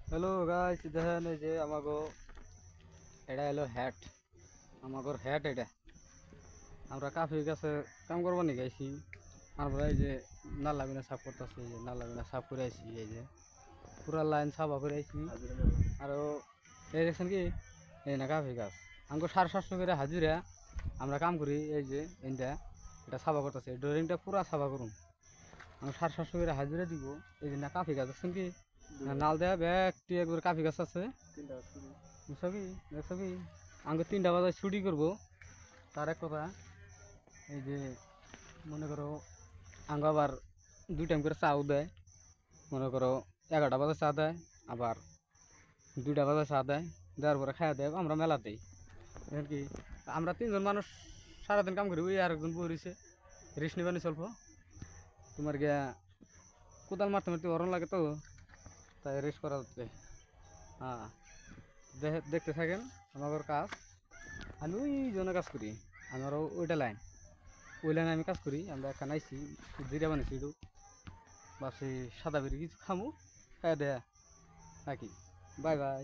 Hello guys, দেখেন এই যে আমাগো এটা হলো হ্যাট। আমাগোর হ্যাট এটা আমরা কাফি গাছে কাম করবো নি গাইছি। আমরা এই যে নালা বিনা সাফ করতেছি, এই যে নালা বিনা সাফ করে আইছি, এই যে পুরা লাইন সাফা করে আইছি। আরো এই দেখছেন কি, এই না কাফি গাছ আমাকে 750 করে হাজিরা আমরা কাম করি। এই যে এইটা এটা সাফা করতেছে, ড্রয়িংটা পুরা সাফা করুন। আমি 750 করে হাজিরা দিব। এই যে না কাফি গাছ দেখছেন কি, নাল দেয়া ব্যাগটি একবার কাফি গাছ আছে। বুঝছবি দেখছবি, আমাকে 3টা বাজায় ছুটি করবো। তার এক কথা, এই যে মনে করো আঙ্গ আবার 2 টাইম করে চাও দেয়। মনে করো 11টা বাজে চা দেয়, আবার 2টা বাজে চা দেয়, দেওয়ার পরে খাওয়া দেয় আমরা মেলাতেই। এখন কি আমরা 3জন মানুষ সারাদিন কাম করি, ওই আরেকজন বই রয়েছে রেস্ট নিবানি চলব। তোমার গিয়া কোদাল মারতে মারতে গরম লাগে তো, তাই রেস্ট করা হচ্ছে। হ্যাঁ, দেখতে থাকেন আমার কাজ। আমি ওই জন্য কাজ করি, আমারও ওইটা লাইন, ওই লাইনে আমি কাজ করি। আমরা এখানে আইসি, জিরা বানিয়েছি একটু, ভাবছি সাদা বেরি কিছু খামু, খাই দেয়া নাকি। Bye bye.